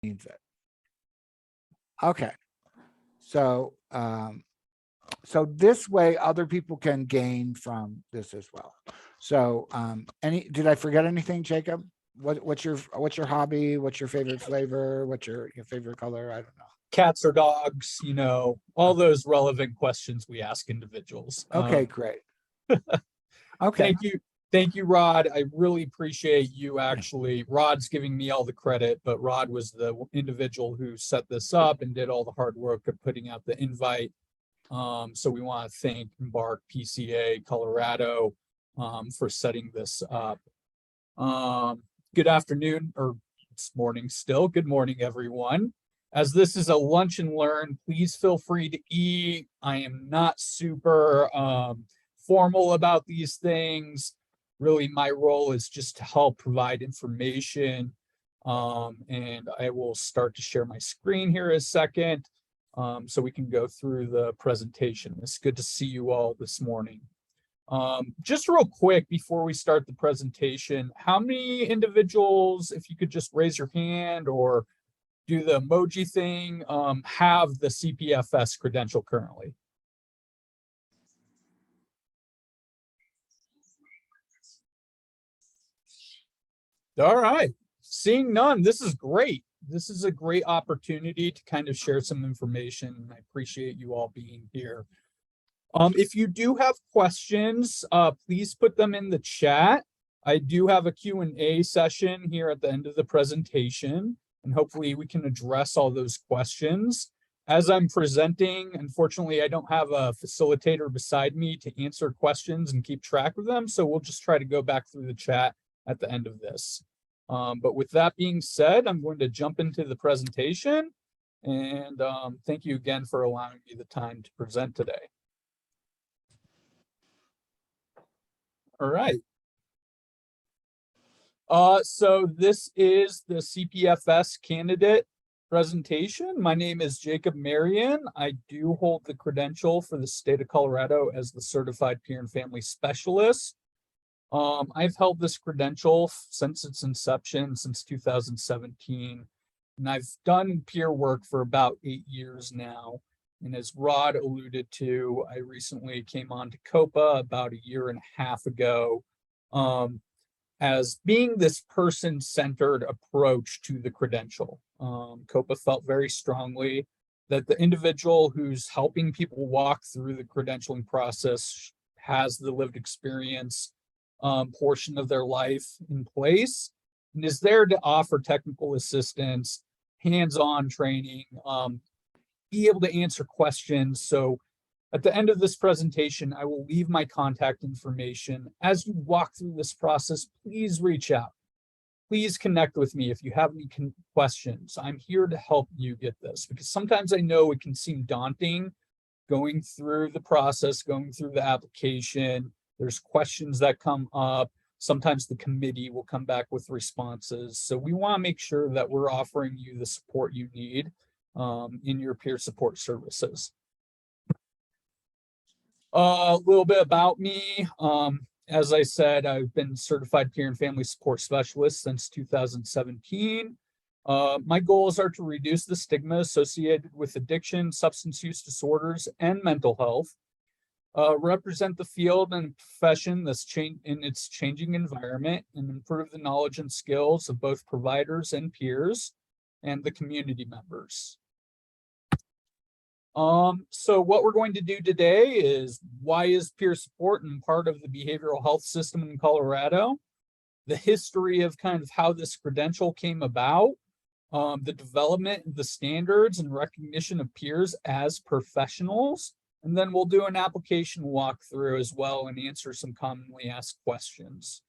needs it. Okay. So, so this way other people can gain from this as well. So, did I forget anything, Jacob? What's your hobby? What's your favorite flavor? What's your favorite color? I don't know. Cats or dogs, you know, all those relevant questions we ask individuals. Okay, great. Okay. Thank you, Rod. I really appreciate you actually. Rod's giving me all the credit, but Rod was the individual who set this up and did all the hard work of putting out the invite. So we want to thank Embark PCA Colorado for setting this up. Good afternoon, or it's morning still. Good morning, everyone. As this is a lunch and learn, please feel free to eat. I am not super formal about these things. Really, my role is just to help provide information. And I will start to share my screen here in a second so we can go through the presentation. It's good to see you all this morning. Just real quick before we start the presentation, how many individuals, if you could just raise your hand or do the emoji thing, have the CPFS credential currently? All right, seeing none, this is great. This is a great opportunity to kind of share some information. I appreciate you all being here. If you do have questions, please put them in the chat. I do have a Q&A session here at the end of the presentation, and hopefully we can address all those questions. As I'm presenting, unfortunately, I don't have a facilitator beside me to answer questions and keep track of them, so we'll just try to go back through the chat at the end of this. But with that being said, I'm going to jump into the presentation, and thank you again for allowing me the time to present today. All right. So this is the CPFS candidate presentation. My name is Jacob Merrion. I do hold the credential for the state of Colorado as the Certified Peer and Family Specialist. I've held this credential since its inception, since 2017, and I've done peer work for about 8 years now. And as Rod alluded to, I recently came on to COPA about 1.5 years ago as being this person-centered approach to the credential. COPA felt very strongly that the individual who's helping people walk through the credentialing process has the lived experience portion of their life in place and is there to offer technical assistance, hands-on training, be able to answer questions. So at the end of this presentation, I will leave my contact information. As you walk through this process, please reach out. Please connect with me if you have any questions. I'm here to help you get this, because sometimes I know it can seem daunting going through the process, going through the application. There's questions that come up. Sometimes the committee will come back with responses. So we want to make sure that we're offering you the support you need in your peer support services. A little bit about me. As I said, I've been certified peer and family support specialist since 2017. My goals are to reduce the stigma associated with addiction, substance use disorders, and mental health. Represent the field and profession that's in its changing environment, and improve the knowledge and skills of both providers and peers and the community members. So what we're going to do today is, why is peer support and part of the behavioral health system in Colorado? The history of kind of how this credential came about, the development of the standards and recognition of peers as professionals, and then we'll do an application walkthrough as well and answer some commonly asked questions.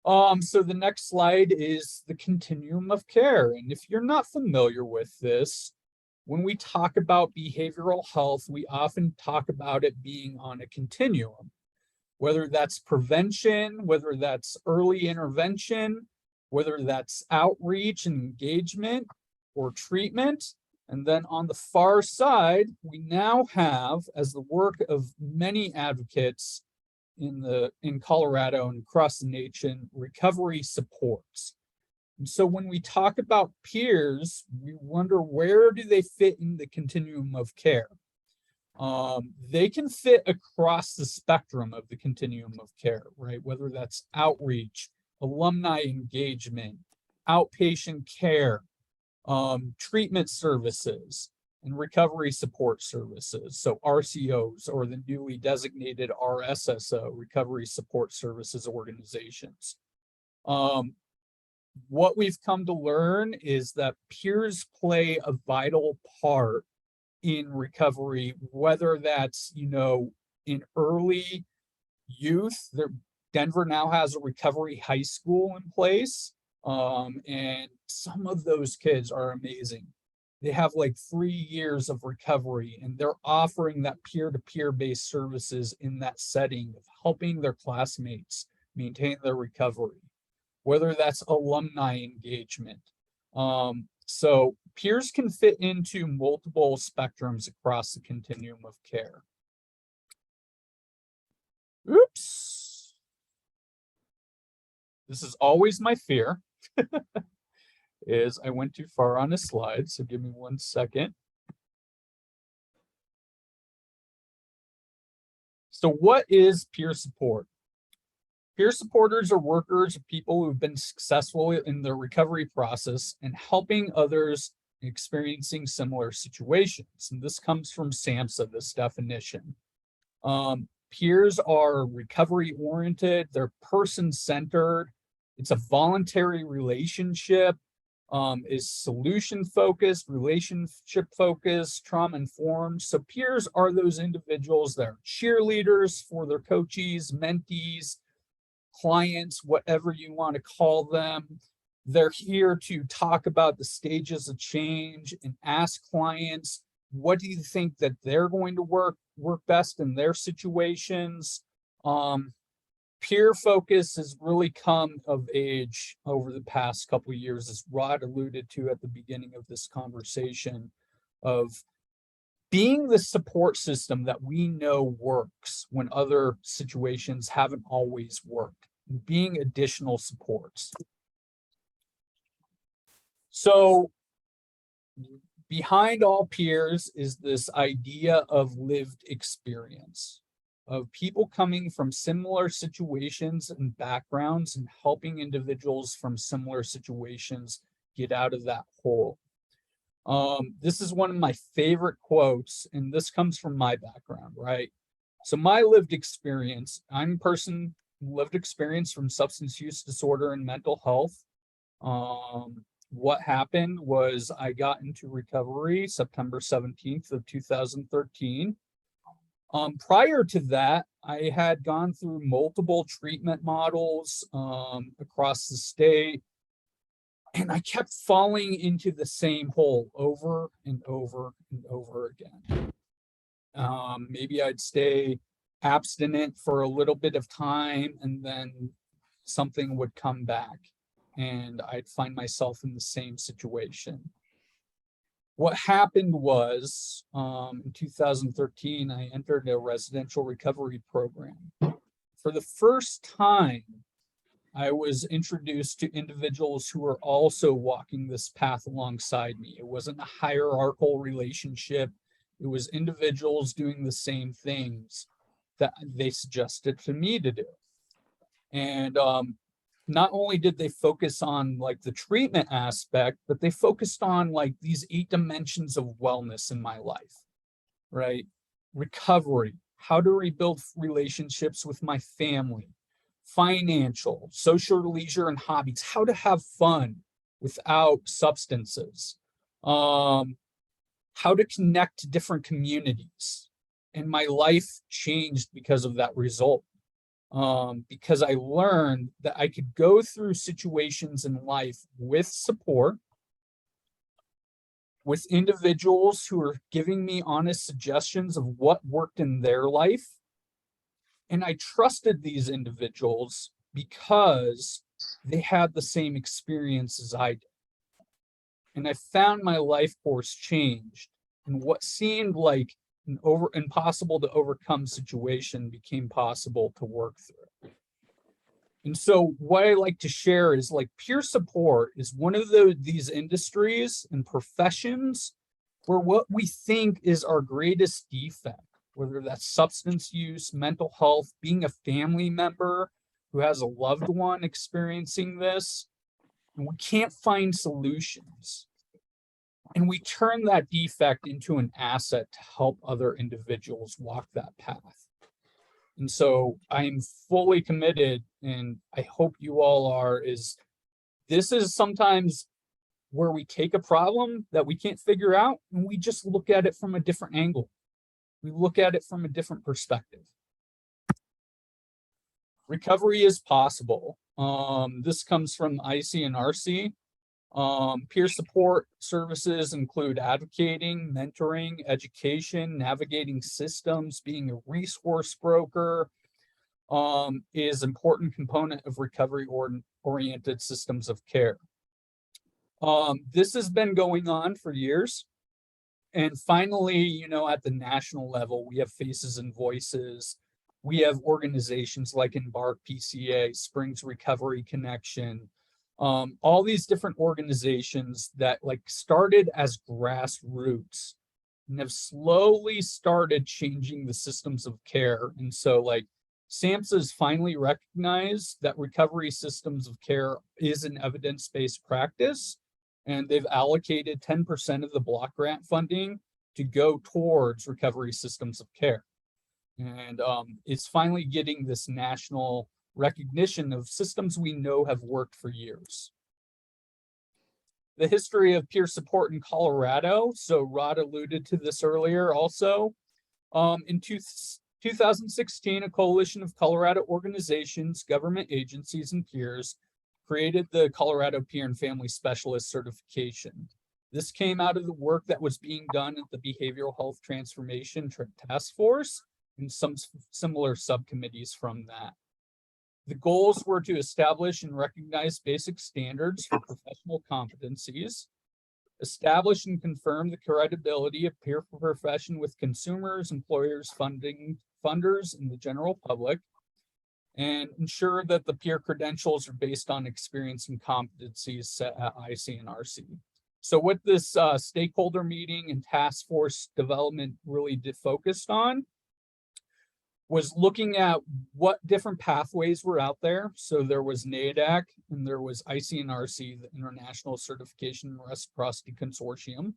So the next slide is the continuum of care. And if you're not familiar with this, when we talk about behavioral health, we often talk about it being on a continuum, whether that's prevention, whether that's early intervention, whether that's outreach and engagement or treatment. And then on the far side, we now have, as the work of many advocates in Colorado and across the nation, recovery supports. And so when we talk about peers, we wonder, where do they fit in the continuum of care? They can fit across the spectrum of the continuum of care, right? Whether that's outreach, alumni engagement, outpatient care, treatment services, and recovery support services. So RCOs, or the newly designated RSSO, Recovery Support Services Organizations. What we've come to learn is that peers play a vital part in recovery, whether that's, in early youth. Denver now has a recovery high school in place. And some of those kids are amazing. They have like 3 years of recovery, and they're offering that peer-to-peer based services in that setting of helping their classmates maintain their recovery, whether that's alumni engagement. So peers can fit into multiple spectrums across the continuum of care. Oops. This is always my fear, is I went too far on a slide, so give me 1 second. So what is peer support? Peer supporters are workers, people who've been successful in their recovery process and helping others experiencing similar situations. And this comes from SAMHSA, this definition. Peers are recovery oriented, they're person-centered, it's a voluntary relationship, is solution focused, relationship focused, trauma informed. So peers are those individuals that are cheerleaders for their coaches, mentees, clients, whatever you want to call them. They're here to talk about the stages of change and ask clients, what do you think that they're going to work best in their situations? Peer focus has really come of age over the past couple of years, as Rod alluded to at the beginning of this conversation, of being the support system that we know works when other situations haven't always worked, being additional supports. So behind all peers is this idea of lived experience, of people coming from similar situations and backgrounds and helping individuals from similar situations get out of that hole. This is one of my favorite quotes, and this comes from my background, right? So my lived experience, I'm a person lived experience from substance use disorder and mental health. What happened was I got into recovery September 17th of 2013. Prior to that, I had gone through multiple treatment models across the state, and I kept falling into the same hole over and over and over again. Maybe I'd stay abstinent for a little bit of time, and then something would come back, and I'd find myself in the same situation. What happened was, in 2013, I entered a residential recovery program. For the first time, I was introduced to individuals who were also walking this path alongside me. It wasn't a hierarchical relationship. It was individuals doing the same things that they suggested for me to do. And not only did they focus on like the treatment aspect, but they focused on like these 8 dimensions of wellness in my life, right? Recovery, how to rebuild relationships with my family, financial, social, leisure, and hobbies, how to have fun without substances, how to connect to different communities. And my life changed because of that result. Because I learned that I could go through situations in life with support, with individuals who are giving me honest suggestions of what worked in their life. And I trusted these individuals because they had the same experience as I did. And I found my life course changed, and what seemed like an impossible to overcome situation became possible to work through. And so what I like to share is like peer support is one of these industries and professions where what we think is our greatest defect, whether that's substance use, mental health, being a family member who has a loved one experiencing this, and we can't find solutions. And we turn that defect into an asset to help other individuals walk that path. And so I'm fully committed, and I hope you all are, this is sometimes where we take a problem that we can't figure out and we just look at it from a different angle. We look at it from a different perspective. Recovery is possible. This comes from IC and RC. Peer support services include advocating, mentoring, education, navigating systems, being a resource broker, is important component of recovery oriented systems of care. This has been going on for years. And finally, you know, at the national level, we have faces and voices. We have organizations like Embark PCA, Springs Recovery Connection, all these different organizations that like started as grassroots and have slowly started changing the systems of care. And so like SAMHSA's finally recognized that recovery systems of care is an evidence-based practice, and they've allocated 10% of the block grant funding to go towards recovery systems of care. And it's finally getting this national recognition of systems we know have worked for years. The history of peer support in Colorado. So Rod alluded to this earlier also. In 2016, a coalition of Colorado organizations, government agencies, and peers created the Colorado Peer and Family Specialist Certification. This came out of the work that was being done at the Behavioral Health Transformation Task Force and some similar subcommittees from that. The goals were to establish and recognize basic standards for professional competencies, establish and confirm the credibility of peer profession with consumers, employers, funders, and the general public, and ensure that the peer credentials are based on experience and competencies set at IC and RC. So what this stakeholder meeting and task force development really focused on was looking at what different pathways were out there. So there was NADAC and there was IC and RC, the International Certification and Reciprocity Consortium.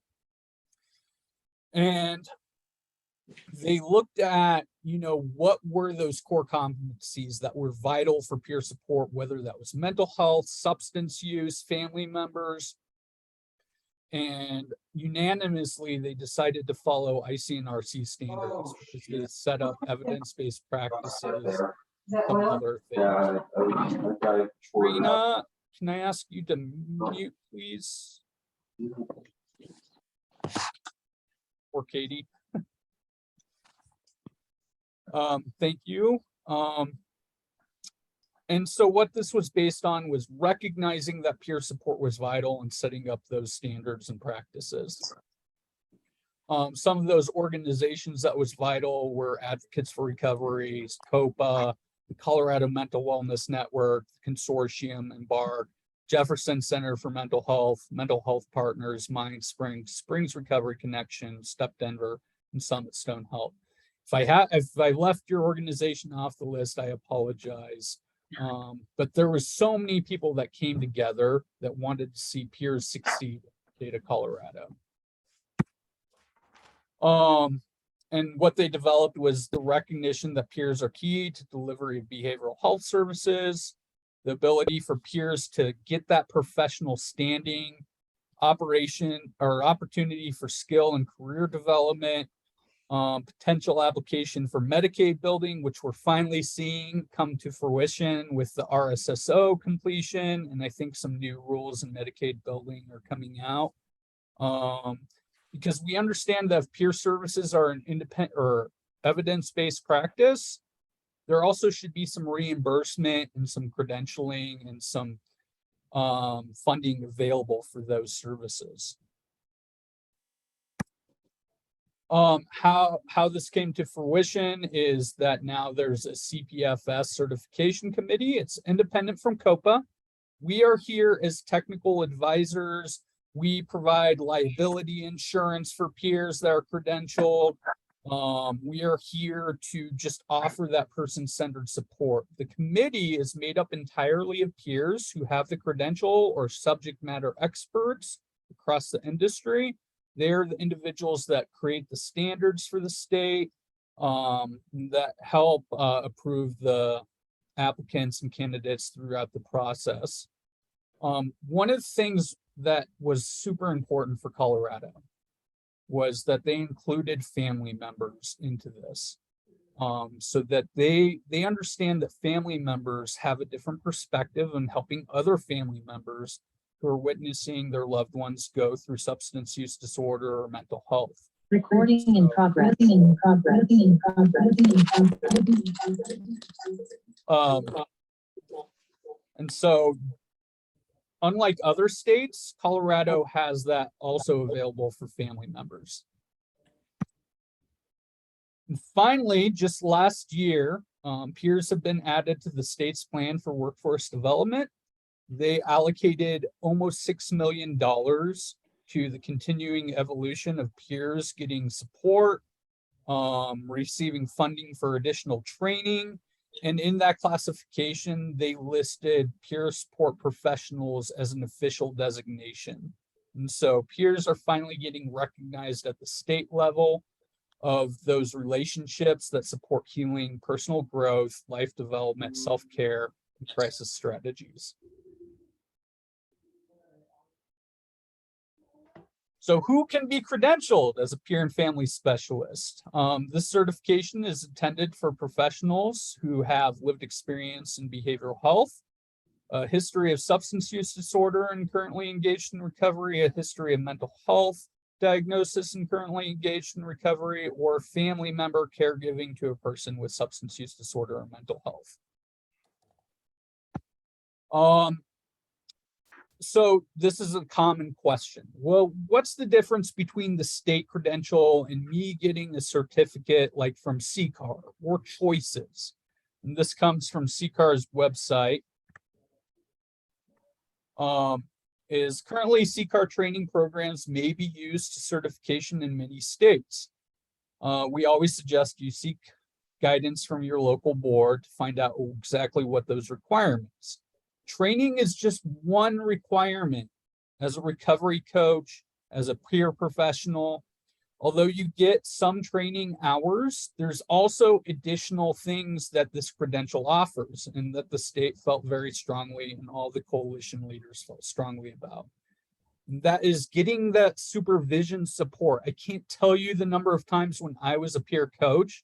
And they looked at, you know, what were those core competencies that were vital for peer support, whether that was mental health, substance use, family members. And unanimously, they decided to follow IC and RC standards because they set up evidence-based practices, some other things. Trina, can I ask you to mute, please? Or Katie. Thank you. And so what this was based on was recognizing that peer support was vital and setting up those standards and practices. Some of those organizations that was vital were Advocates for Recovery, COPA, the Colorado Mental Wellness Network, Consortium, Embark, Jefferson Center for Mental Health Partners, Mind Springs, Springs Recovery Connection, Step Denver, and Summit Stone Health. If I left your organization off the list, I apologize. But there was so many people that came together that wanted to see peers succeed in the state of Colorado. And what they developed was the recognition that peers are key to delivery of behavioral health services, the ability for peers to get that professional standing, opportunity for skill and career development, potential application for Medicaid building, which we're finally seeing come to fruition with the RSSO completion. And I think some new rules in Medicaid building are coming out. Because we understand that if peer services are an independent or evidence-based practice, there also should be some reimbursement and some credentialing and some funding available for those services. How this came to fruition is that now there's a CPFS certification committee. It's independent from COPA. We are here as technical advisors. We provide liability insurance for peers that are credentialed. We are here to just offer that person-centered support. The committee is made up entirely of peers who have the credential or subject matter experts across the industry. They're the individuals that create the standards for the state, that help approve the applicants and candidates throughout the process. One of the things that was super important for Colorado was that they included family members into this, so that they understand that family members have a different perspective on helping other family members who are witnessing their loved ones go through substance use disorder or mental health. Recording in progress. And so, unlike other states, Colorado has that also available for family members. And finally, just last year, peers have been added to the state's plan for workforce development. They allocated almost $6 million to the continuing evolution of peers getting support, receiving funding for additional training. And in that classification, they listed peer support professionals as an official designation. And so peers are finally getting recognized at the state level of those relationships that support healing, personal growth, life development, self-care, and crisis strategies. So who can be credentialed as a peer and family specialist? This certification is intended for professionals who have lived experience in behavioral health, a history of substance use disorder and currently engaged in recovery, a history of mental health diagnosis and currently engaged in recovery, or family member caregiving to a person with substance use disorder or mental health. So this is a common question. Well, what's the difference between the state credential and me getting a certificate like from CCAR or choices? And this comes from CCAR's website. Is currently CCAR training programs may be used to certification in many states. We always suggest you seek guidance from your local board to find out exactly what those requirements. Training is just one requirement as a recovery coach, as a peer professional. Although you get some training hours, there's also additional things that this credential offers and that the state felt very strongly and all the coalition leaders felt strongly about. And that is getting that supervision support. I can't tell you the number of times when I was a peer coach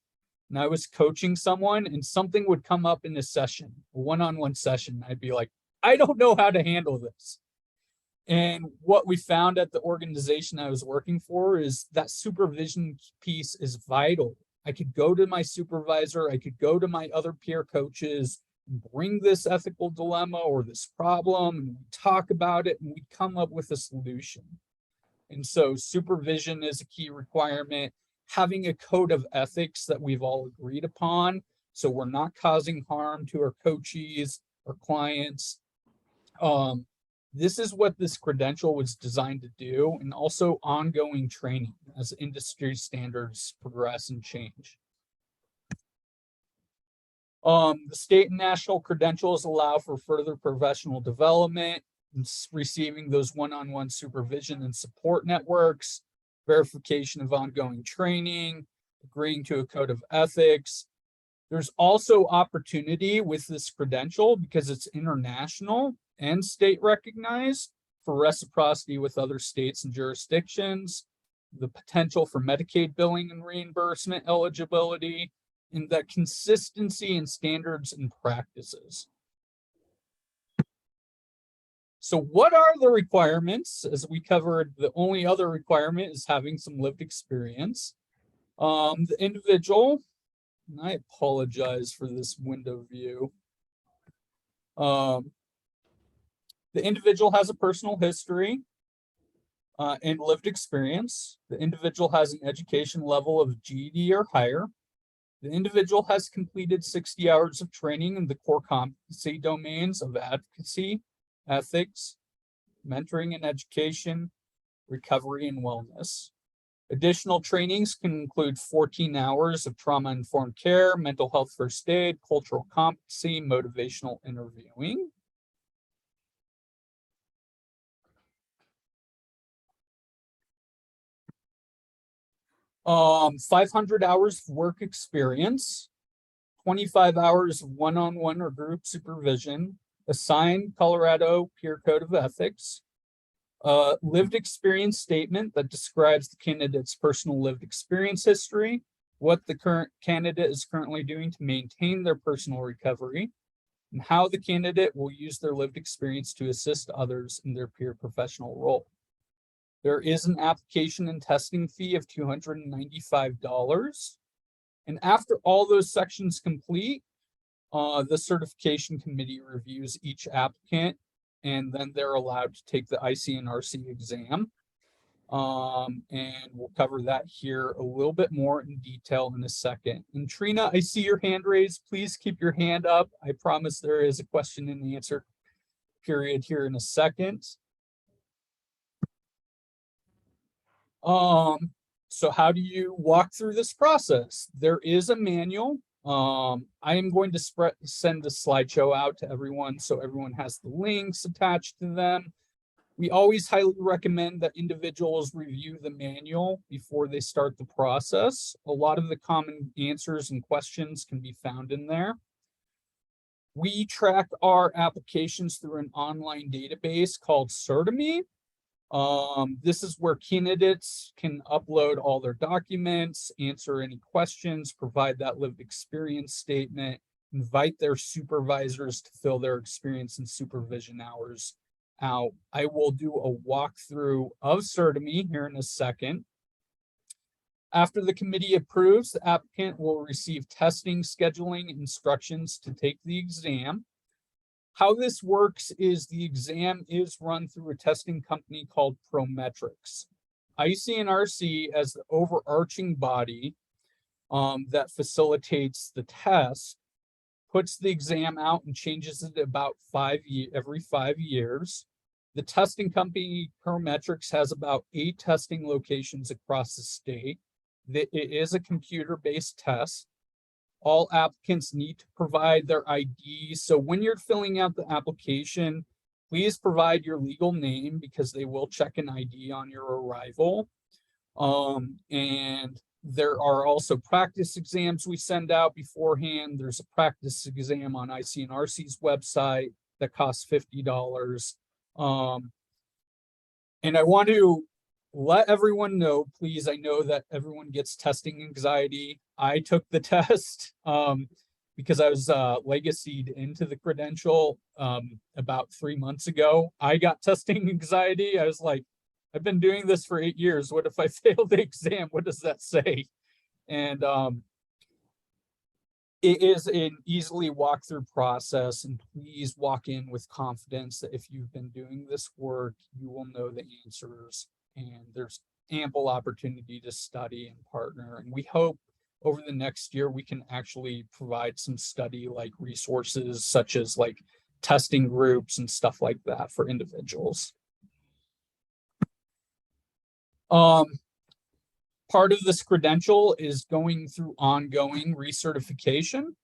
and I was coaching someone and something would come up in a session, a one-on-one session. I'd be like, I don't know how to handle this. And what we found at the organization I was working for is that supervision piece is vital. I could go to my supervisor, I could go to my other peer coaches, and bring this ethical dilemma or this problem, and we talk about it, and we come up with a solution. And so supervision is a key requirement. Having a code of ethics that we've all agreed upon, so we're not causing harm to our coachees or clients. This is what this credential was designed to do, and also ongoing training as industry standards progress and change. The state and national credentials allow for further professional development, and receiving those one-on-one supervision and support networks, verification of ongoing training, agreeing to a code of ethics. There's also opportunity with this credential because it's international and state recognized for reciprocity with other states and jurisdictions, the potential for Medicaid billing and reimbursement eligibility, and that consistency in standards and practices. So what are the requirements? As we covered, the only other requirement is having some lived experience. The individual, and I apologize for this window view. The individual has a personal history and lived experience. The individual has an education level of GED or higher. The individual has completed 60 hours of training in the core competency domains of advocacy, ethics, mentoring and education, recovery, and wellness. Additional trainings can include 14 hours of trauma-informed care, mental health first aid, cultural competency, motivational interviewing. Um, 500 hours of work experience, 25 hours of one-on-one or group supervision, assigned Colorado Peer Code of Ethics, lived experience statement that describes the candidate's personal lived experience history, what the current candidate is currently doing to maintain their personal recovery, and how the candidate will use their lived experience to assist others in their peer professional role. There is an application and testing fee of $295. And after all those sections complete, the certification committee reviews each applicant, and then they're allowed to take the ICNRC exam. And we'll cover that here a little bit more in detail in a second. And Trina, I see your hand raised. Please keep your hand up. I promise there is a question and answer period here in a second. So how do you walk through this process? There is a manual. I am going to send the slideshow out to everyone so everyone has the links attached to them. We always highly recommend that individuals review the manual before they start the process. A lot of the common answers and questions can be found in there. We track our applications through an online database called Certime. This is where candidates can upload all their documents, answer any questions, provide that lived experience statement, invite their supervisors to fill their experience and supervision hours out. I will do a walkthrough of Certime here in a second. After the committee approves, the applicant will receive testing, scheduling, instructions to take the exam. How this works is the exam is run through a testing company called Prometrics. ICNRC, as the overarching body that facilitates the test, puts the exam out and changes it about every 5 years. The testing company Prometrics has about 8 testing locations across the state. It is a computer-based test. All applicants need to provide their ID. So when you're filling out the application, please provide your legal name because they will check an ID on your arrival. And there are also practice exams we send out beforehand. There's a practice exam on ICNRC's website that costs $50. And I want to let everyone know, please, I know that everyone gets testing anxiety. I took the test because I was legacied into the credential about 3 months ago. I got testing anxiety. I was like, I've been doing this for 8 years. What if I fail the exam? What does that say? And it is an easily walk through process, and please walk in with confidence that if you've been doing this work, you will know the answers, and there's ample opportunity to study and partner. And we hope over the next year, we can actually provide some study like resources such as like testing groups and stuff like that for individuals. Part of this credential is going through ongoing recertification.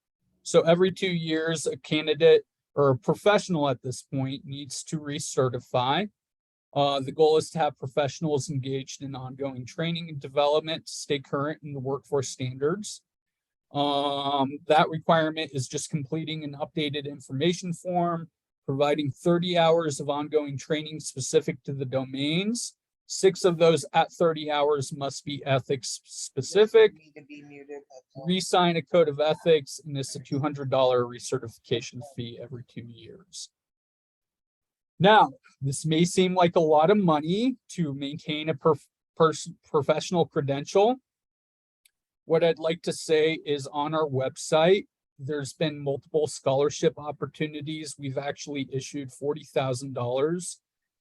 So every 2 years, a candidate or a professional at this point needs to recertify. The goal is to have professionals engaged in ongoing training and development to stay current in the workforce standards. That requirement is just completing an updated information form, providing 30 hours of ongoing training specific to the domains. 6 of those at 30 hours must be ethics specific. Re-sign a code of ethics, and it's a $200 recertification fee every 2 years. Now, this may seem like a lot of money to maintain a professional credential. What I'd like to say is on our website, there's been multiple scholarship opportunities. We've actually issued $40,000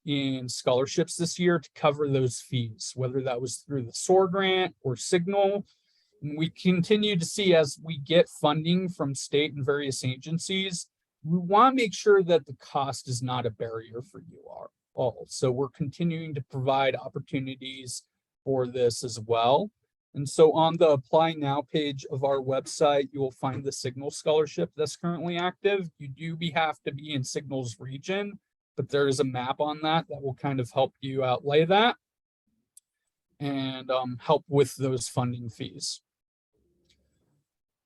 in scholarships this year to cover those fees, whether that was through the SOAR grant or Signal. And we continue to see, as we get funding from state and various agencies, we want to make sure that the cost is not a barrier for you all. So we're continuing to provide opportunities for this as well. And so on the Apply Now page of our website, you will find the Signal scholarship that's currently active. You do have to be in Signal's region, but there is a map on that will kind of help you outlay that and help with those funding fees.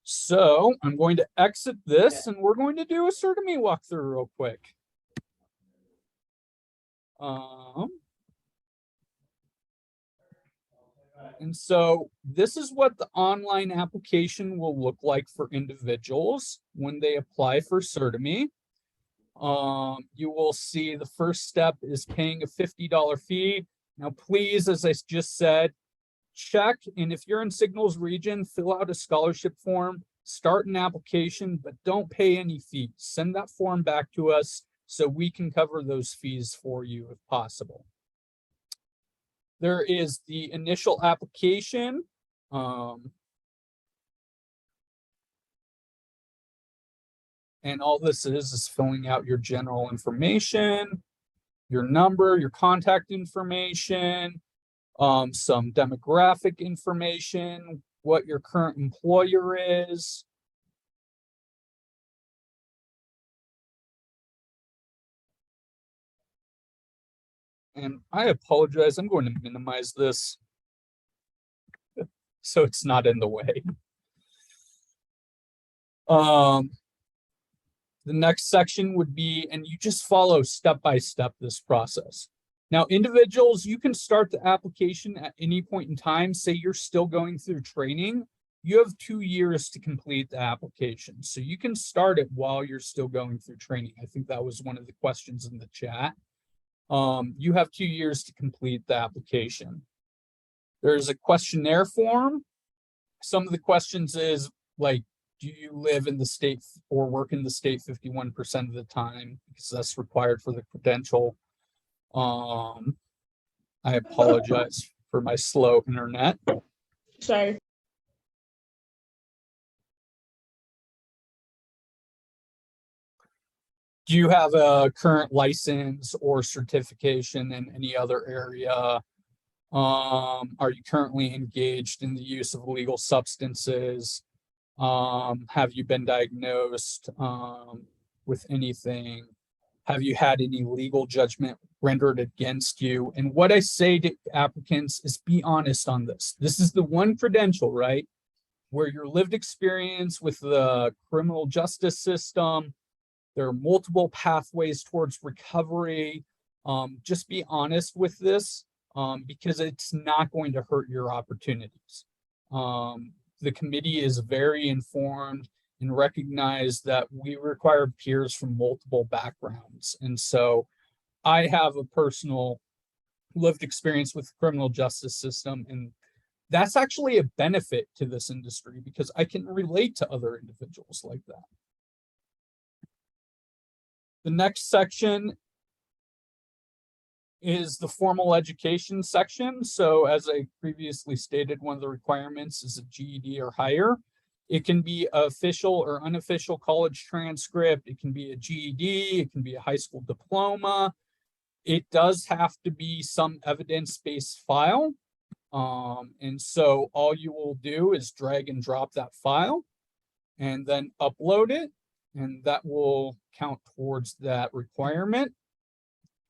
So I'm going to exit this and we're going to do a Certami walkthrough real quick. And so this is what the online application will look like for individuals when they apply for Certami. You will see the first step is paying a $50 fee. Now, please, as I just said, check, and if you're in Signal's region, fill out a scholarship form, start an application, but don't pay any fees. Send that form back to us so we can cover those fees for you if possible. There is the initial application. And all this is filling out your general information, your number, your contact information, some demographic information, what your current employer is. And I apologize, I'm going to minimize this so it's not in the way. The next section would be, and you just follow step by step this process. Now, individuals, you can start the application at any point in time. Say you're still going through training, you have 2 years to complete the application. So you can start it while you're still going through training. I think that was one of the questions in the chat. You have 2 years to complete the application. There's a questionnaire form. Some of the questions is like, do you live in the state or work in the state 51% of the time? Because that's required for the credential. I apologize for my slow internet. Sorry. Do you have a current license or certification in any other area? Are you currently engaged in the use of illegal substances? Have you been diagnosed with anything? Have you had any legal judgment rendered against you? And what I say to applicants is be honest on this. This is the one credential, right, where your lived experience with the criminal justice system, there are multiple pathways towards recovery. Just be honest with this because it's not going to hurt your opportunities. The committee is very informed and recognize that we require peers from multiple backgrounds. And so I have a personal lived experience with the criminal justice system, and that's actually a benefit to this industry because I can relate to other individuals like that. The next section is the formal education section. So as I previously stated, one of the requirements is a GED or higher. It can be official or unofficial college transcript. It can be a GED. It can be a high school diploma. It does have to be some evidence-based file. And so all you will do is drag and drop that file and then upload it, and that will count towards that requirement.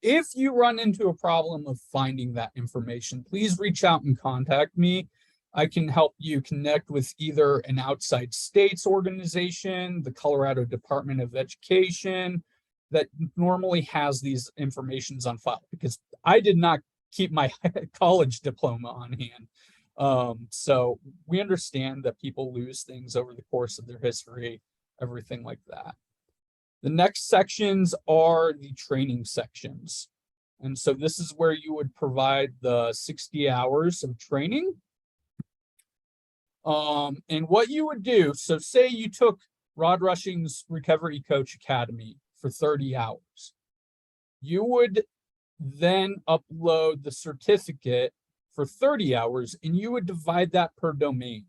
If you run into a problem of finding that information, please reach out and contact me. I can help you connect with either an outside states organization, the Colorado Department of Education, that normally has these informations on file, because I did not keep my college diploma on hand. So we understand that people lose things over the course of their history, everything like that. The next sections are the training sections. And so this is where you would provide the 60 hours of training. And what you would do, so say you took Rod Rushing's Recovery Coach Academy for 30 hours. You would then upload the certificate for 30 hours, and you would divide that per domain.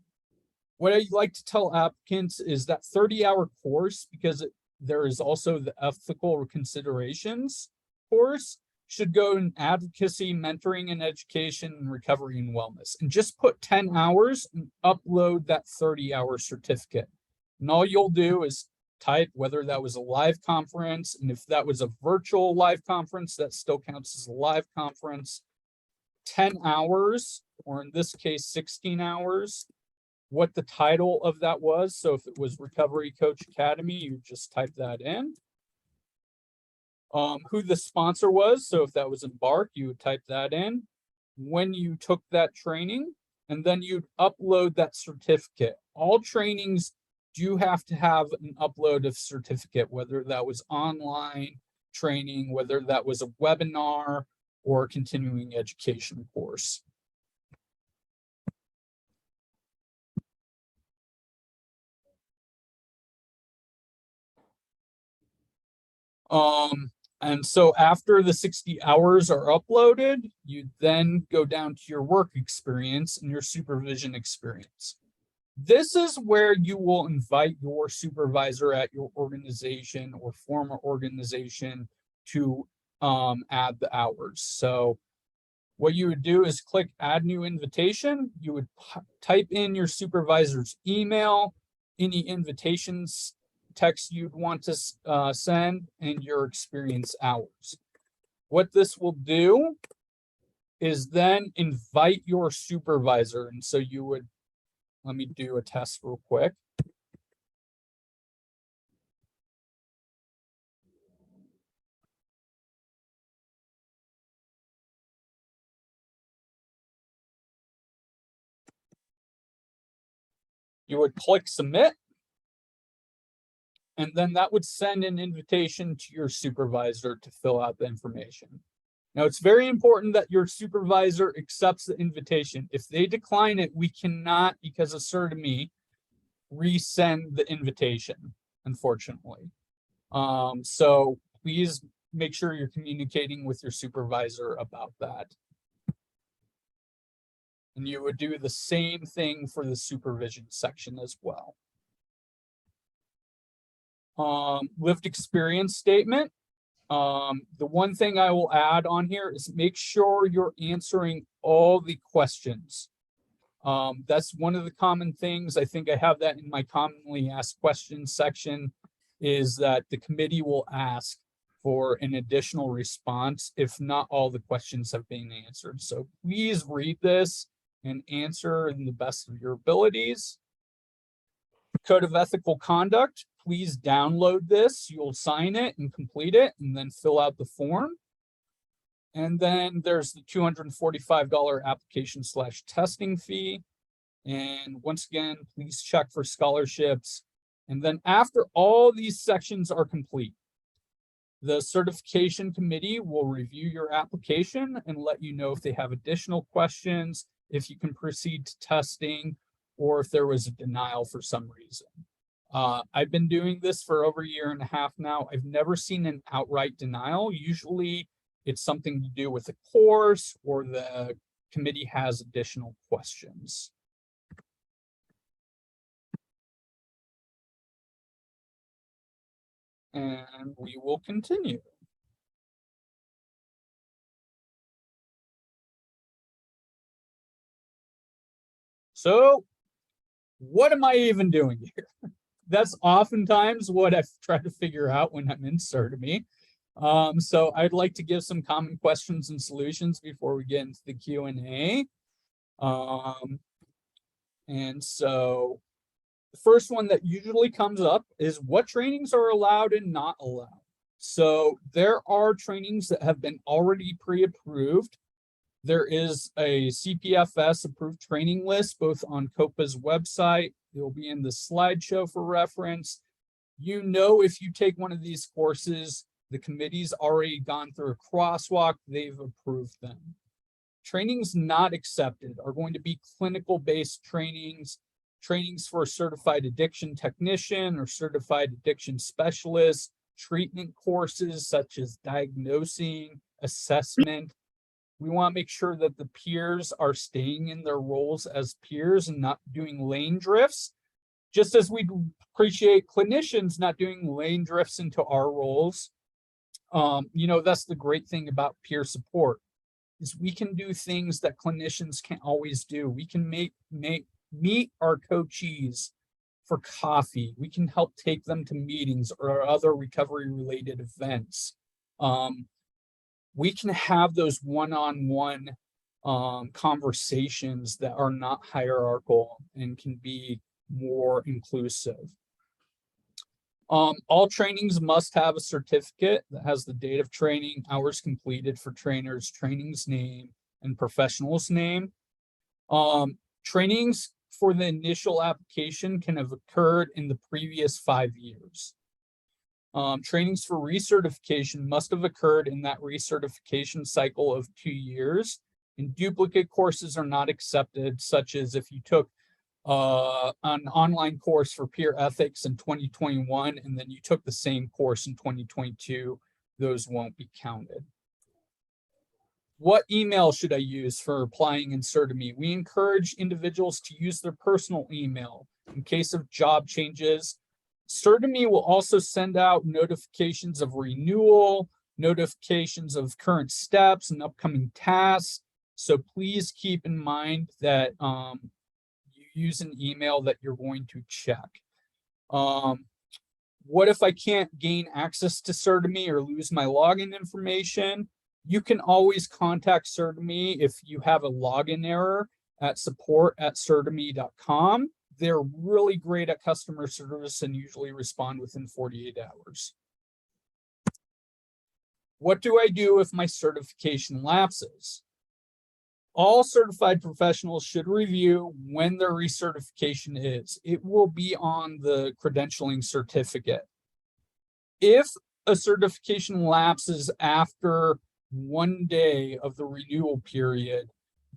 What I like to tell applicants is that 30-hour course, because there is also the ethical considerations course, should go in advocacy, mentoring and education, and recovery and wellness. And just put 10 hours and upload that 30-hour certificate. And all you'll do is type whether that was a live conference, and if that was a virtual live conference, that still counts as a live conference. 10 hours, or in this case, 16 hours, what the title of that was. So if it was Recovery Coach Academy, you just type that in. Who the sponsor was. So if that was Embark, you would type that in. When you took that training, and then you'd upload that certificate. All trainings do have to have an upload of certificate, whether that was online training, whether that was a webinar or a continuing education course. And so after the 60 hours are uploaded, you then go down to your work experience and your supervision experience. This is where you will invite your supervisor at your organization or former organization to add the hours. So what you would do is click add new invitation. You would type in your supervisor's email, any invitations text you'd want to send, and your experience hours. What this will do is then invite your supervisor. And so you would, let me do a test real quick. You would click submit. And then that would send an invitation to your supervisor to fill out the information. Now, it's very important that your supervisor accepts the invitation. If they decline it, we cannot, because of CERTA-Me, resend the invitation, unfortunately. So please make sure you're communicating with your supervisor about that. And you would do the same thing for the supervision section as well. Lived experience statement. The one thing I will add on here is make sure you're answering all the questions. That's one of the common things. I think I have that in my commonly asked questions section, is that the committee will ask for an additional response if not all the questions have been answered. So please read this and answer in the best of your abilities. Code of ethical conduct. Please download this. You'll sign it and complete it and then fill out the form. And then there's the $245 application/testing fee. And once again, please check for scholarships. And then after all these sections are complete, the certification committee will review your application and let you know if they have additional questions, if you can proceed to testing, or if there was a denial for some reason. I've been doing this for over a year and a half now. I've never seen an outright denial. Usually it's something to do with the course or the committee has additional questions. And we will continue. So what am I even doing here? That's oftentimes what I've tried to figure out when I'm in CERTA-Me. So I'd like to give some common questions and solutions before we get into the Q&A. And so the first one that usually comes up is what trainings are allowed and not allowed. So there are trainings that have been already pre-approved. There is a CPFS approved training list, both on COPA's website. It will be in the slideshow for reference. You know, if you take one of these courses, the committee's already gone through a crosswalk, they've approved them. Trainings not accepted are going to be clinical-based trainings, trainings for a certified addiction technician or certified addiction specialist, treatment courses such as diagnosing, assessment. We want to make sure that the peers are staying in their roles as peers and not doing lane drifts, just as we appreciate clinicians not doing lane drifts into our roles. That's the great thing about peer support, is we can do things that clinicians can't always do. We can meet our coachees for coffee. We can help take them to meetings or other recovery related events. We can have those one-on-one conversations that are not hierarchical and can be more inclusive. All trainings must have a certificate that has the date of training, hours completed for trainers, training's name, and professional's name. Trainings for the initial application can have occurred in the previous 5 years. Trainings for recertification must have occurred in that recertification cycle of 2 years, and duplicate courses are not accepted, such as if you took an online course for peer ethics in 2021 and then you took the same course in 2022, those won't be counted. What email should I use for applying in CertiMe? We encourage individuals to use their personal email in case of job changes. CertiMe will also send out notifications of renewal, notifications of current steps and upcoming tasks. So please keep in mind that you use an email that you're going to check. What if I can't gain access to CertiMe or lose my login information? You can always contact CertiMe if you have a login error at support@certame.com. They're really great at customer service and usually respond within 48 hours. What do I do if my certification lapses? All certified professionals should review when their recertification is. It will be on the credentialing certificate. If a certification lapses after 1 day of the renewal period,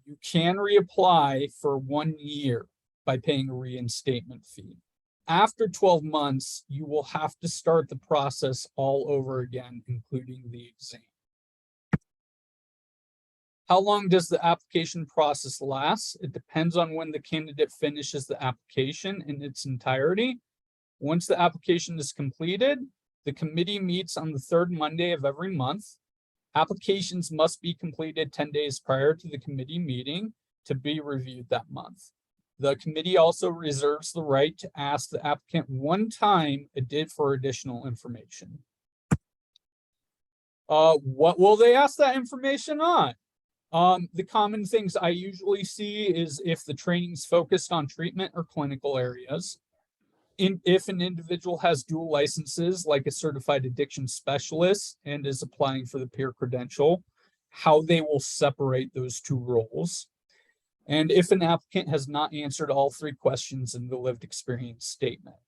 you can reapply for 1 year by paying a reinstatement fee. After 12 months, you will have to start the process all over again, including the exam. How long does the application process last? It depends on when the candidate finishes the application in its entirety. Once the application is completed, the committee meets on the 3rd Monday of every month. Applications must be completed 10 days prior to the committee meeting to be reviewed that month. The committee also reserves the right to ask the applicant one time for additional information. What will they ask that information on? The common things I usually see is if the training's focused on treatment or clinical areas. If an individual has dual licenses, like a certified addiction specialist and is applying for the peer credential, how they will separate those two roles. And if an applicant has not answered all 3 questions in the lived experience statement.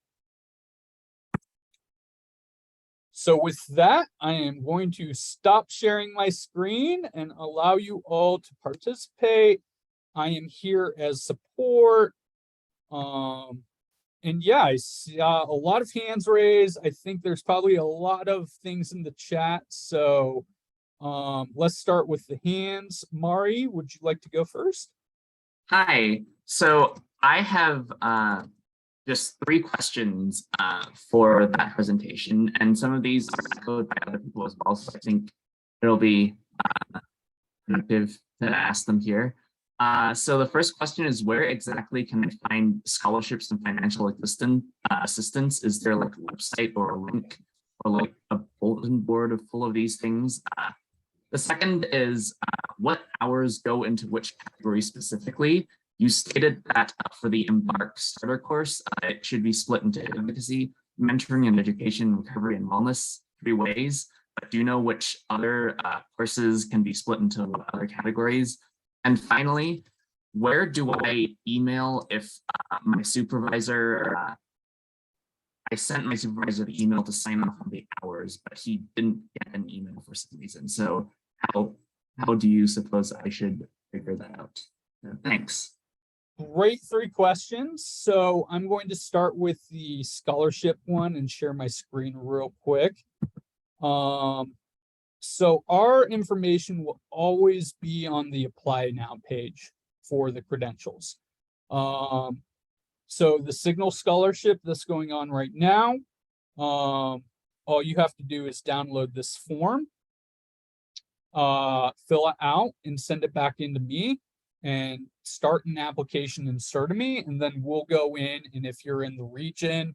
So with that, I am going to stop sharing my screen and allow you all to participate. I am here as support. And yeah, I see a lot of hands raised. I think there's probably a lot of things in the chat. So let's start with the hands. Mari, would you like to go first? Hi, so I have just 3 questions for that presentation, and some of these are echoed by other people as well, so I think it'll be productive to ask them here. So the first question is, where exactly can I find scholarships and financial assistance? Is there like a website or a link or like a bulletin board full of these things? The second is, what hours go into which category specifically? You stated that for the Embark starter course, it should be split into advocacy, mentoring, and education, recovery, and wellness 3 ways. But do you know which other courses can be split into what other categories? And finally, where do I email if my supervisor, I sent my supervisor the email to sign off on the hours, but he didn't get an email for some reason. So how do you suppose I should figure that out? Thanks. Great 3 questions. So I'm going to start with the scholarship one and share my screen real quick. So our information will always be on the apply now page for the credentials. So the Signal Scholarship that's going on right now, all you have to do is download this form, fill it out and send it back into me and start an application in Certimi, and then we'll go in, and if you're in the region,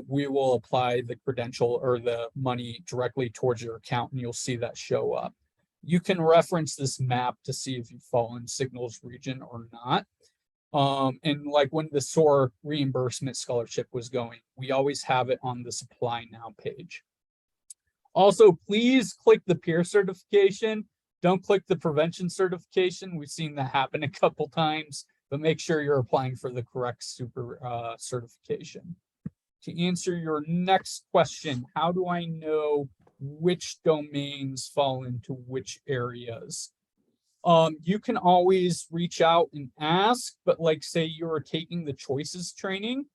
we will apply the credential or the money directly towards your account, and you'll see that show up. You can reference this map to see if you fall in Signal's region or not. And like when the SOAR reimbursement scholarship was going, we always have it on the Apply Now page. Also, please click the peer certification. Don't click the prevention certification. We've seen that happen a couple times, but make sure you're applying for the correct certification. To answer your next question, how do I know which domains fall into which areas? You can always reach out and ask, but like say you're taking the choices training,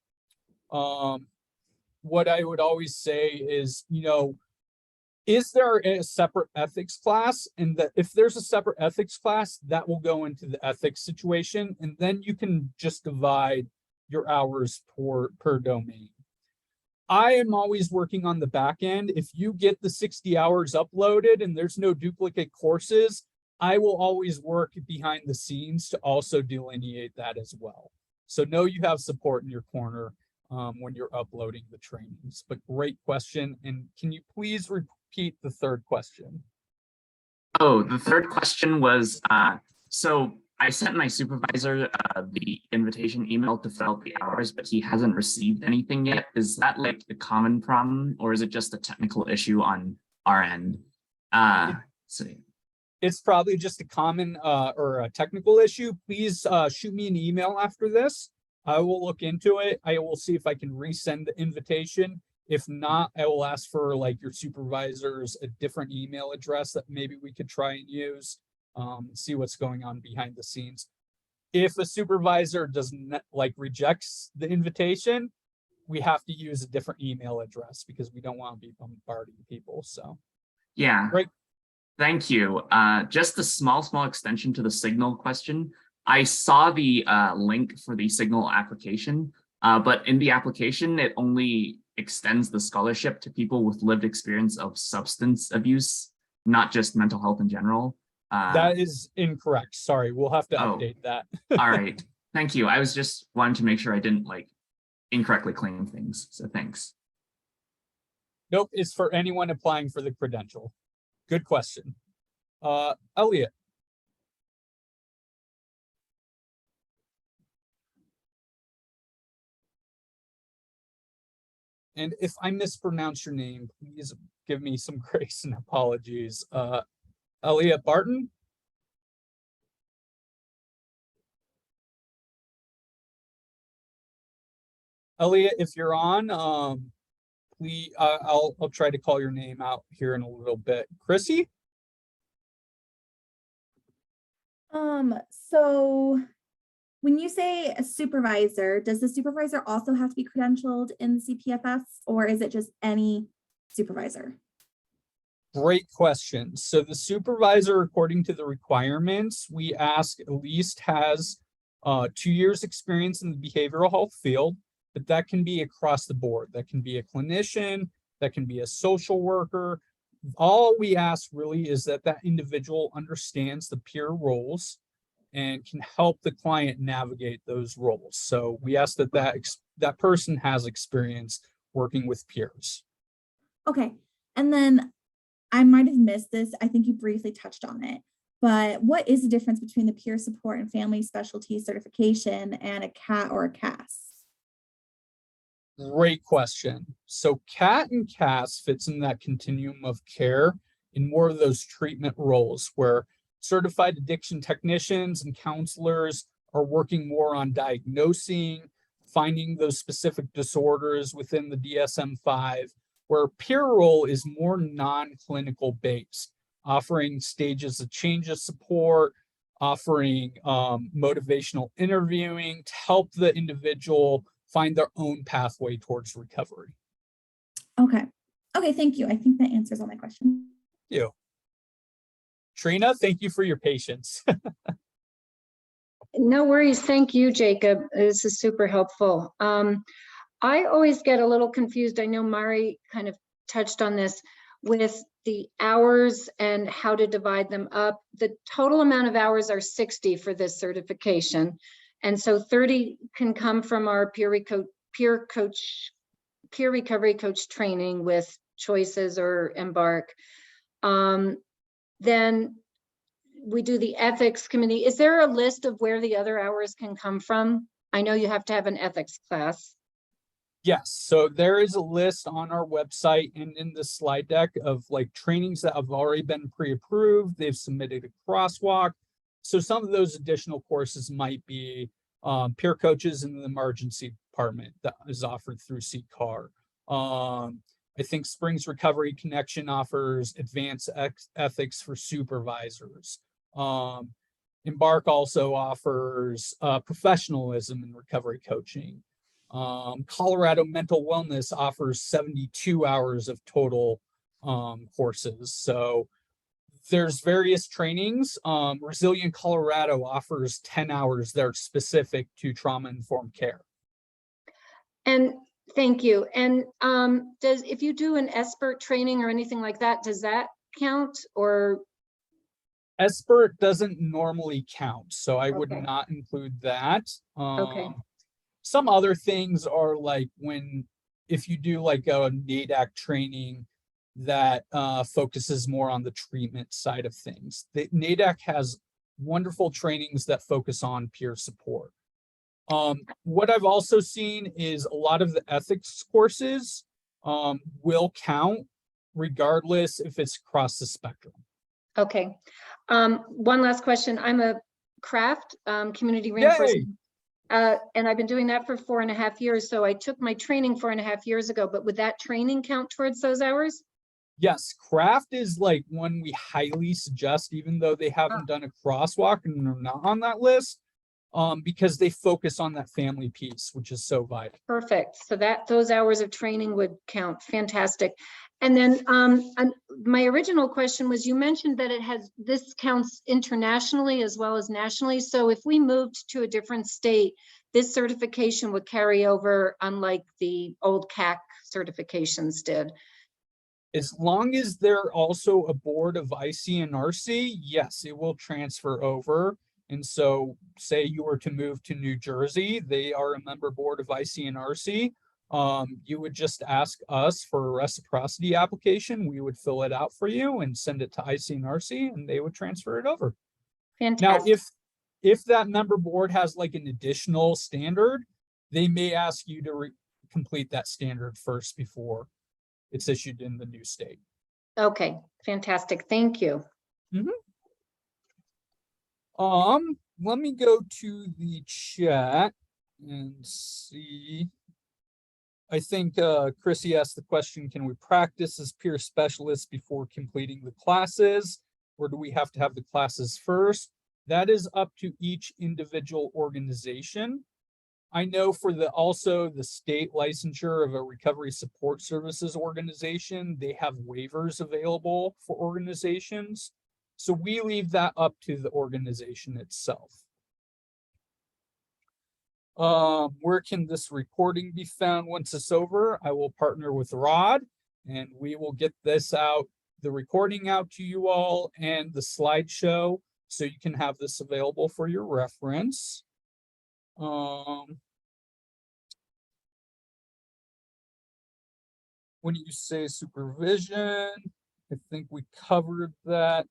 what I would always say is, is there a separate ethics class? And that if there's a separate ethics class, that will go into the ethics situation. And then you can just divide your hours per domain. I am always working on the back end. If you get the 60 hours uploaded and there's no duplicate courses, I will always work behind the scenes to also delineate that as well. So know you have support in your corner when you're uploading the trainings. But great question. And can you please repeat the third question? Oh, the third question was, so I sent my supervisor the invitation email to fill out the hours, but he hasn't received anything yet. Is that like a common problem, or is it just a technical issue on our end? It's probably just a common or a technical issue. Please shoot me an email after this. I will look into it. I will see if I can resend the invitation. If not, I will ask for like your supervisor's a different email address that maybe we could try and use. See what's going on behind the scenes. If a supervisor doesn't rejects the invitation, we have to use a different email address because we don't want to be bombarding people. So yeah, great. Thank you. Just a small extension to the Signal question. I saw the link for the Signal application, but in the application, it only extends the scholarship to people with lived experience of substance abuse, not just mental health in general. That is incorrect. Sorry, we'll have to update that. All right. Thank you. I was just wanting to make sure I didn't incorrectly claim things. So thanks. Nope, it's for anyone applying for the credential. Good question. Elliot. And if I mispronounce your name, please give me some grace and apologies. Elliot Barton. Elliot, if you're on, please, I'll try to call your name out here in a little bit. Chrissy? So when you say a supervisor, does the supervisor also have to be credentialed in the CPFS, or is it just any supervisor? Great question. So the supervisor, according to the requirements, we ask at least has 2 years experience in the behavioral health field, but that can be across the board. That can be a clinician, that can be a social worker. All we ask really is that that individual understands the peer roles and can help the client navigate those roles. So we ask that that person has experience working with peers. Okay. And then I might have missed this. I think you briefly touched on it, but what is the difference between the peer support and family specialty certification and a CAT or a CAS? Great question. So CAT and CAS fits in that continuum of care in more of those treatment roles where certified addiction technicians and counselors are working more on diagnosing, finding those specific disorders within the DSM-5, where peer role is more non-clinical based, offering stages of change of support, offering motivational interviewing to help the individual find their own pathway towards recovery. Okay. Okay, thank you. I think that answers all my questions. Thank you. Trina, thank you for your patience. No worries. Thank you, Jacob. This is super helpful. I always get a little confused. I know Mari kind of touched on this with the hours and how to divide them up. The total amount of hours are 60 for this certification. And so 30 can come from our peer recovery coach training with Choices or Embark. Then we do the ethics committee. Is there a list of where the other hours can come from? I know you have to have an ethics class. Yes, so there is a list on our website and in the slide deck of like trainings that have already been pre-approved. They've submitted a crosswalk. So some of those additional courses might be peer coaches in the emergency department that is offered through CCAR. I think Springs Recovery Connection offers advanced ethics for supervisors. Embark also offers professionalism in recovery coaching. Colorado Mental Wellness offers 72 hours of total courses. So there's various trainings. Resilient Colorado offers 10 hours that are specific to trauma-informed care. And thank you. And if you do an expert training or anything like that, does that count? Or Expert doesn't normally count, so I would Okay. not include that. Okay. Some other things are like if you do like a NADAC training that focuses more on the treatment side of things. The NADAC has wonderful trainings that focus on peer support. What I've also seen is a lot of the ethics courses will count regardless if it's across the spectrum. Okay. One last question. I'm a craft community reinforcement. And I've been doing that for 4.5 years. So I took my training 4.5 years ago, but would that training count towards those hours? Yes, craft is like one we highly suggest, even though they haven't done a crosswalk and they're not on that list, because they focus on that family piece, which is so vital. Perfect. So those hours of training would count. Fantastic. And then my original question was, you mentioned that this counts internationally as well as nationally. So if we moved to a different state, this certification would carry over, unlike the old CAC certifications did. As long as they're also a board of ICNRC, yes, it will transfer over. And so say you were to move to New Jersey, they are a member board of ICNRC. You would just ask us for a reciprocity application. We would fill it out for you and send it to ICNRC and they would transfer it over. Fantastic. Now, if that member board has like an additional standard, they may ask you to complete that standard first before it's issued in the new state. Okay, fantastic. Thank you. Let me go to the chat and see. I think Chrissy asked the question, can we practice as peer specialists before completing the classes, or do we have to have the classes first? That is up to each individual organization. I know for also the state licensure of a recovery support services organization, they have waivers available for organizations. So we leave that up to the organization itself. Where can this recording be found once it's over? I will partner with Rod and we will get this out, the recording out to you all and the slideshow so you can have this available for your reference. When you say supervision, I think we covered that.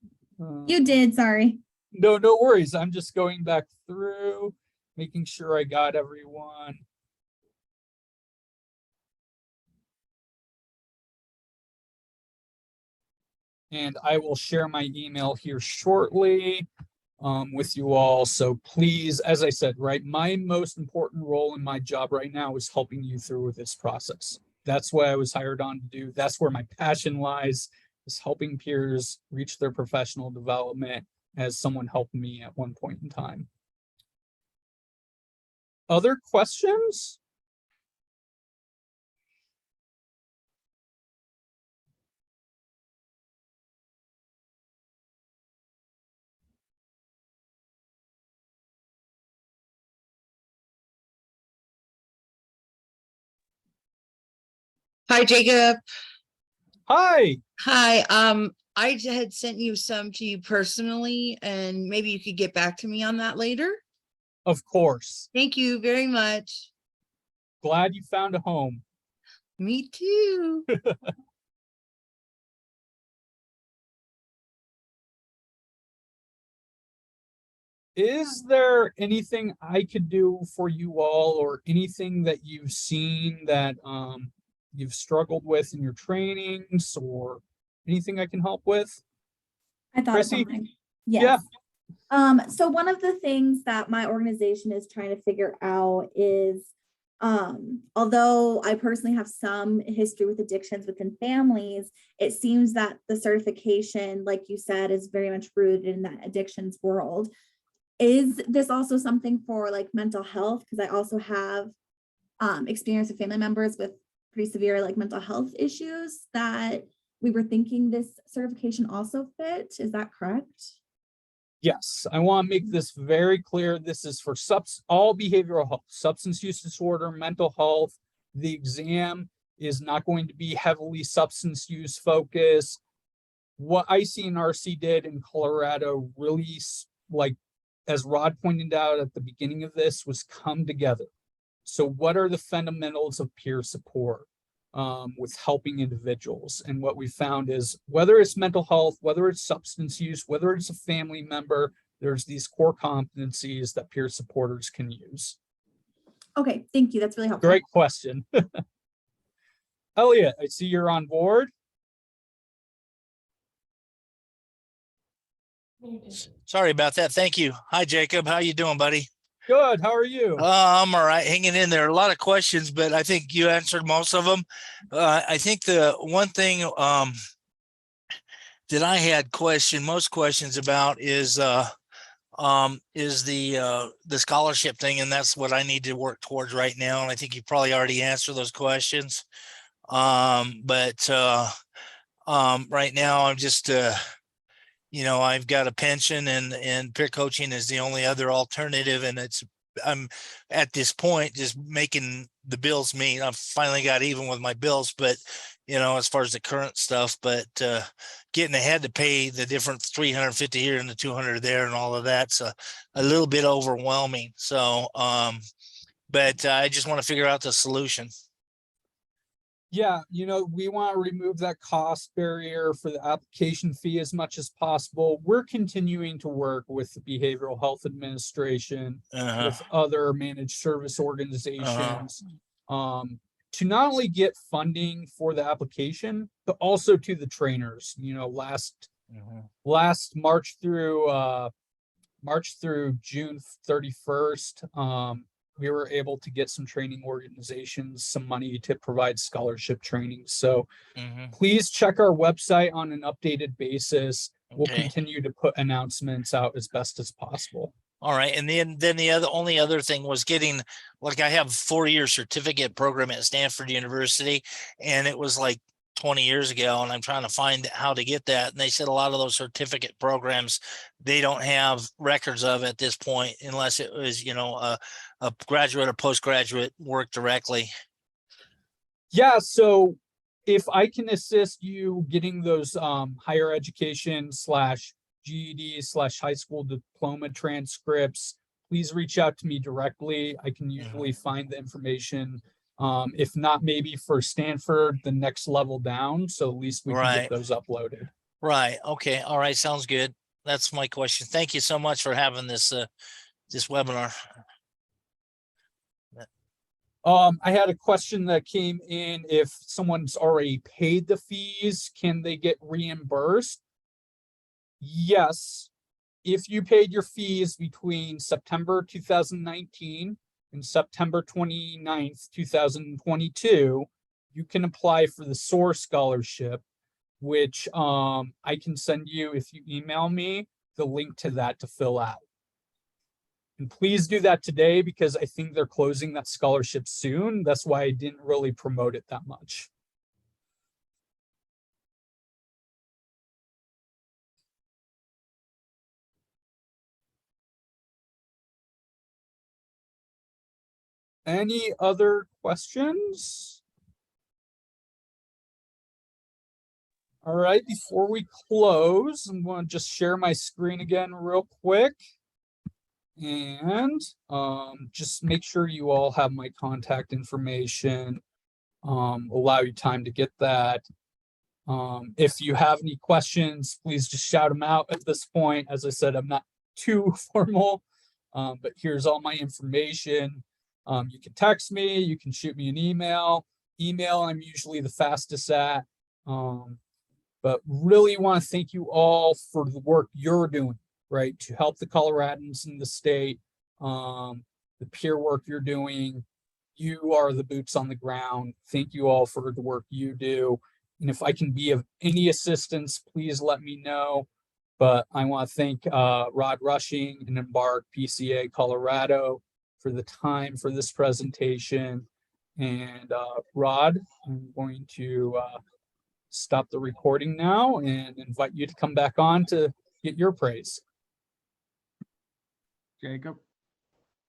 You did, sorry. No worries. I'm just going back through, making sure I got everyone. And I will share my email here shortly with you all. So please, as I said, right, my most important role in my job right now is helping you through this process. That's what I was hired on to do. That's where my passion lies, is helping peers reach their professional development, as someone helped me at one point in time. Other questions? Hi, Jacob. Hi. Hi. I had sent you some to you personally, and maybe you could get back to me on that later. Of course. Thank you very much. Glad you found a home. Me too. Is there anything I could do for you all, or anything that you've seen that you've struggled with in your trainings, or anything I can help with? I thought of Chrissy? something. Yeah. Yes. So one of the things that my organization is trying to figure out is, although I personally have some history with addictions within families, it seems that the certification, like you said, is very much rooted in that addictions world. Is this also something for like mental health? Because I also have experience with family members with pretty severe like mental health issues that we were thinking this certification also fit. Is that correct? Yes, I want to make this very clear. This is for all behavioral health, substance use disorder, mental health. The exam is not going to be heavily substance use focused. What ICNRC did in Colorado really, like, as Rod pointed out at the beginning of this, was come together. So what are the fundamentals of peer support with helping individuals? And what we found is, whether it's mental health, whether it's substance use, whether it's a family member, there's these core competencies that peer supporters can use. Okay, thank you. That's really helpful. Great question. Elliot, I see you're on board. Sorry about that. Thank you. Hi, Jacob. How you doing, buddy? Good. How are you? I'm all right, hanging in there. A lot of questions, but I think you answered most of them. I think the one thing that I had most questions about is the scholarship thing, and that's what I need to work towards right now. And I think you probably already answered those questions. But right now I'm just I've got a pension, and peer coaching is the only other alternative. And I'm at this point just making the bills meet. I've finally got even with my bills, but as far as the current stuff, but getting ahead to pay the different 350 here and the 200 there and all of that's a little bit overwhelming. So, but I just want to figure out the solution. Yeah, we want to remove that cost barrier for the application fee as much as possible. We're continuing to work with the Behavioral Health Administration, with other managed service organizations, to not only get funding for the application, but also to the trainers. Last March through June 31st, we were able to get some training organizations some money to provide scholarship training. So please check our website on an updated basis. We'll continue to put announcements out as best as possible. All right. And then the only other thing was getting, like, I have a 4-year certificate program at Stanford University, and it was like 20 years ago, and I'm trying to find how to get that. And they said a lot of those certificate programs, they don't have records of at this point, unless it was, a graduate or postgraduate work directly. Yeah. So if I can assist you getting those higher education / GED / high school diploma transcripts, please reach out to me directly. I can usually find the information. If not, maybe for Stanford, the next level down. So at least we can get those uploaded. Right. Okay. All right. Sounds good. That's my question. Thank you so much for having this webinar. I had a question that came in. If someone's already paid the fees, can they get reimbursed? Yes. If you paid your fees between September 2019 and September 29th, 2022, you can apply for the SOAR scholarship, which I can send you, if you email me, the link to that to fill out. And please do that today, because I think they're closing that scholarship soon. That's why I didn't really promote it that much. Any other questions? All right, before we close, I'm going to just share my screen again real quick. And just make sure you all have my contact information. Allow you time to get that. If you have any questions, please just shout them out at this point. As I said, I'm not too formal, but here's all my information. You can text me, you can shoot me an email. Email, I'm usually the fastest at. But really want to thank you all for the work you're doing, right, to help the Coloradans in the state, the peer work you're doing. You are the boots on the ground. Thank you all for the work you do. And if I can be of any assistance, please let me know. But I want to thank Rod Rushing and Embark PCA Colorado for the time for this presentation. And Rod, I'm going to stop the recording now and invite you to come back on to get your praise. Jacob,